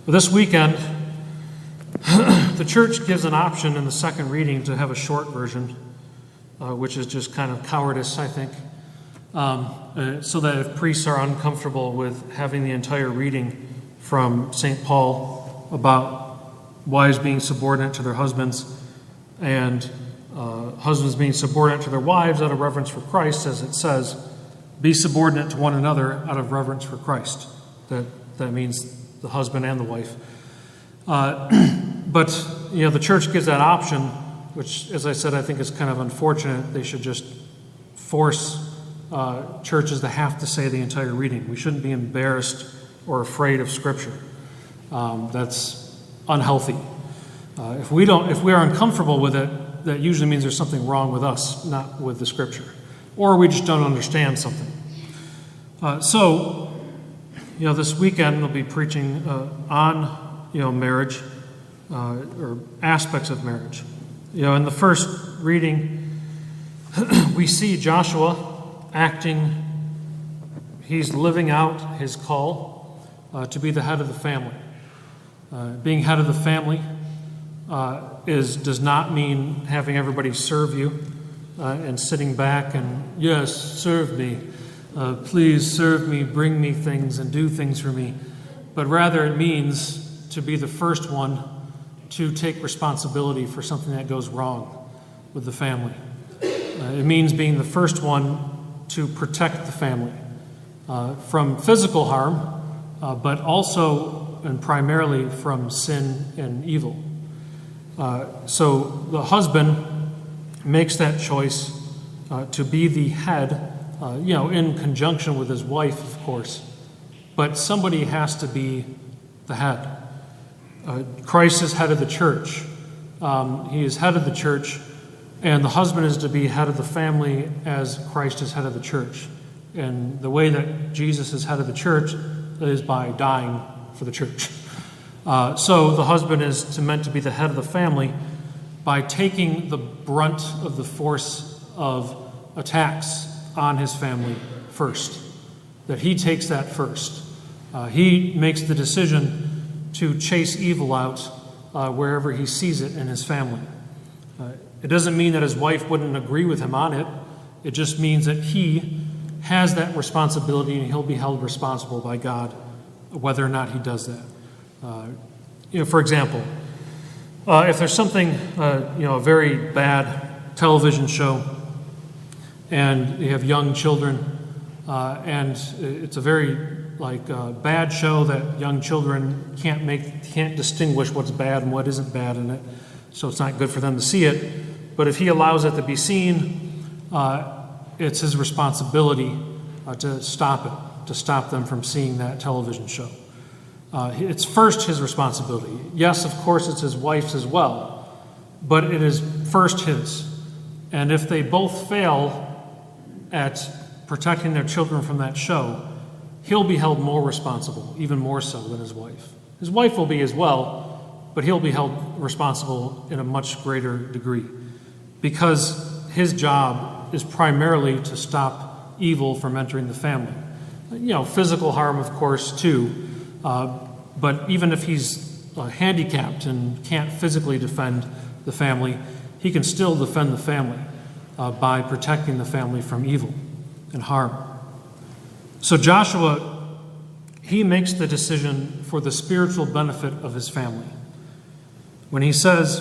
Well, this weekend, the church gives an option in the second reading to have a short version, which is just kind of cowardice, I think, so that if priests are uncomfortable with having the entire reading from St. Paul about wives being subordinate to their husbands and husbands being subordinate to their wives out of reverence for Christ, as it says, be subordinate to one another out of reverence for Christ. That means the husband and the wife. But the church gives that option, which, as I said, I think is kind of unfortunate. They should just force churches to have to say the entire reading. We shouldn't be embarrassed or afraid of Scripture. That's unhealthy. If we are uncomfortable with it, that usually means there's something wrong with us, not with the Scripture, or we just don't understand something. This weekend we'll be preaching on marriage or aspects of marriage. In the first reading, we see Joshua acting. He's living out his call to be the head of the family. Being head of the family does not mean having everybody serve you and sitting back and, yes, serve me. Please serve me, bring me things and do things for me. But rather it means to be the first one to take responsibility for something that goes wrong with the family. It means being the first one to protect the family from physical harm, but also and primarily from sin and evil. So the husband makes that choice to be the head, in conjunction with his wife, of course. But somebody has to be the head. Christ is head of the church. He is head of the church, and the husband is to be head of the family as Christ is head of the church. And the way that Jesus is head of the church is by dying for the church. So the husband is meant to be the head of the family by taking the brunt of the force of attacks on his family first. That he takes that first. He makes the decision to chase evil out wherever he sees it in his family. It doesn't mean that his wife wouldn't agree with him on it. It just means that he has that responsibility and he'll be held responsible by God whether or not he does that. For example, if there's something, a very bad television show, and you have young children, and it's a very bad show that young children can't distinguish what's bad and what isn't bad in it, so it's not good for them to see it. But if he allows it to be seen, it's his responsibility to stop it, to stop them from seeing that television show. It's first his responsibility. Yes, of course, it's his wife's as well, but it is first his. And if they both fail at protecting their children from that show, he'll be held more responsible, even more so than his wife. His wife will be as well, but he'll be held responsible in a much greater degree because his job is primarily to stop evil from entering the family. Physical harm, of course, too, but even if he's handicapped and can't physically defend the family, he can still defend the family by protecting the family from evil and harm. So Joshua, he makes the decision for the spiritual benefit of his family. When he says,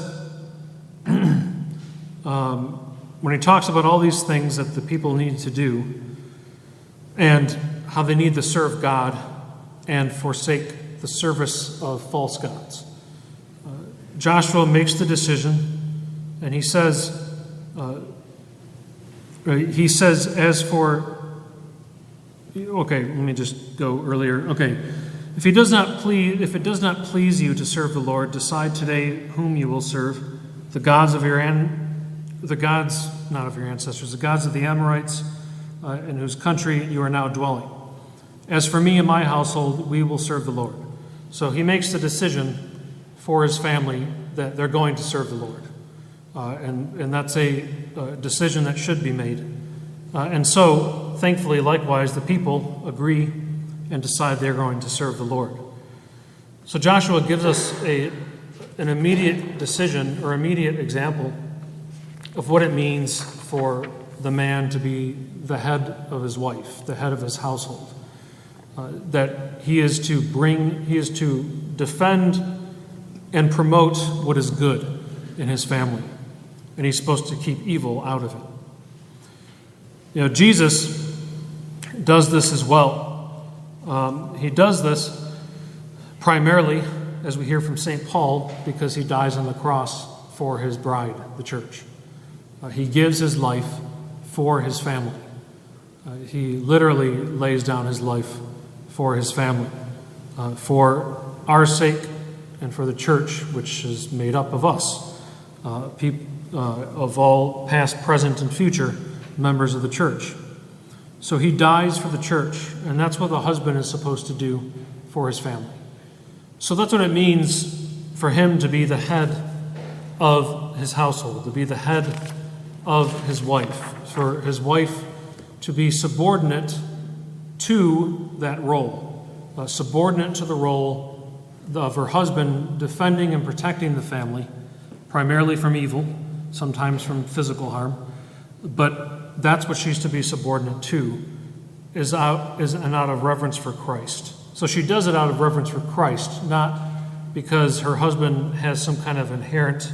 when he talks about all these things that the people need to do and how they need to serve God and forsake the service of false gods, Joshua makes the decision, and he says, as for, okay, let me just go earlier. Okay, if it does not please you to serve the Lord, decide today whom you will serve, the gods of the gods of the Amorites, in whose country you are now dwelling. As for me and my household, we will serve the Lord. So he makes the decision for his family that they're going to serve the Lord. And that's a decision that should be made. And so, thankfully, likewise, the people agree and decide they're going to serve the Lord. So Joshua gives us an immediate decision or immediate example of what it means for the man to be the head of his wife, the head of his household. That he is to defend and promote what is good in his family. And he's supposed to keep evil out of it. Jesus does this as well. He does this primarily, as we hear from St. Paul, because he dies on the cross for his bride, the church. He gives his life for his family. He literally lays down his life for his family, for our sake and for the church, which is made up of us, of all past, present, and future members of the church. So he dies for the church, and that's what the husband is supposed to do for his family. So that's what it means for him to be the head of his household, to be the head of his wife, for his wife to be subordinate to that role, subordinate to the role of her husband defending and protecting the family, primarily from evil, sometimes from physical harm. But that's what she's to be subordinate to, is out of reverence for Christ. So she does it out of reverence for Christ, not because her husband has some kind of inherent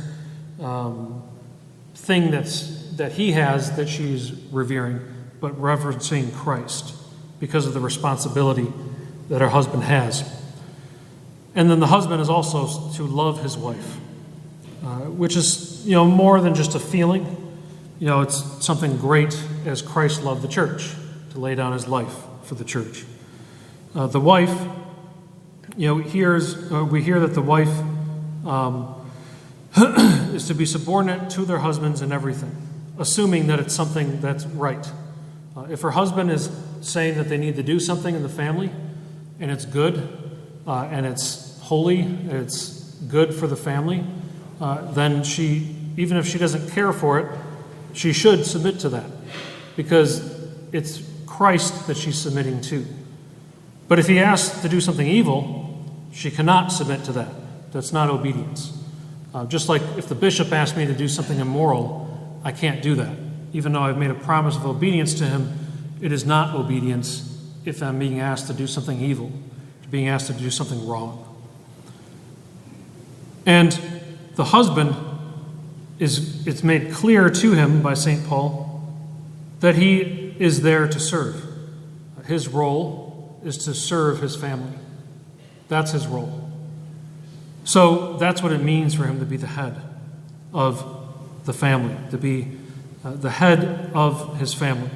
thing that he has that she's revering, but reverencing Christ because of the responsibility that her husband has. And then the husband is also to love his wife, which is, more than just a feeling. It's something great as Christ loved the church, to lay down his life for the church. The wife, we hear that the wife is to be subordinate to their husbands in everything, assuming that it's something that's right. If her husband is saying that they need to do something in the family, and it's good, and it's holy, and it's good for the family, then she, even if she doesn't care for it, she should submit to that, because it's Christ that she's submitting to. But if he asks to do something evil, she cannot submit to that. That's not obedience. Just like if the bishop asks me to do something immoral, I can't do that. Even though I've made a promise of obedience to him, it is not obedience if I'm being asked to do something evil, being asked to do something wrong. And the husband, it's made clear to him by St. Paul that he is there to serve. His role is to serve his family. That's his role. So that's what it means for him to be the head of the family, to be the head of his family.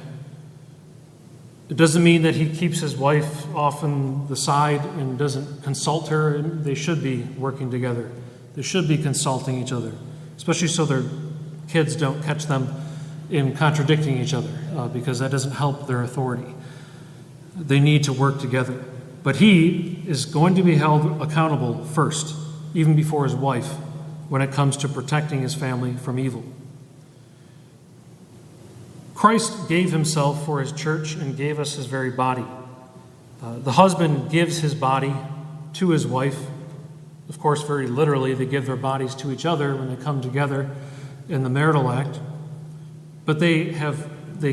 It doesn't mean that he keeps his wife off on the side and doesn't consult her. They should be working together. They should be consulting each other, especially so their kids don't catch them in contradicting each other, because that doesn't help their authority. They need to work together. But he is going to be held accountable first, even before his wife, when it comes to protecting his family from evil. Christ gave himself for his church and gave us his very body. The husband gives his body to his wife. Of course, very literally, they give their bodies to each other when they come together in the marital act. But they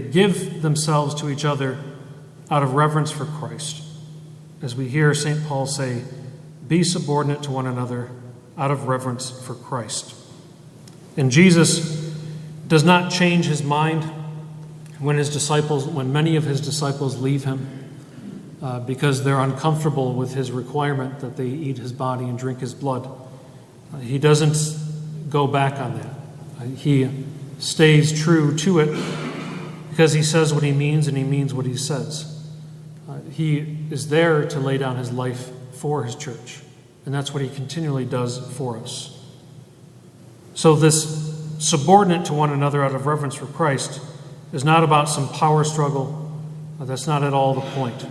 give themselves to each other out of reverence for Christ. As we hear St. Paul say, be subordinate to one another out of reverence for Christ. And Jesus does not change his mind when many of his disciples leave him because they're uncomfortable with his requirement that they eat his body and drink his blood. He doesn't go back on that. He stays true to it because he says what he means and he means what he says. He is there to lay down his life for his church, and that's what he continually does for us. So this subordinate to one another out of reverence for Christ is not about some power struggle. That's not at all the point.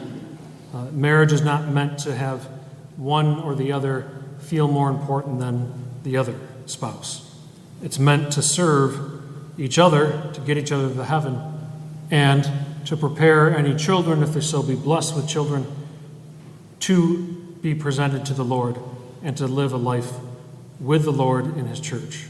Marriage is not meant to have one or the other feel more important than the other spouse. It's meant to serve each other, to get each other to heaven, and to prepare any children, if they so be blessed with children, to be presented to the Lord and to live a life with the Lord in his church.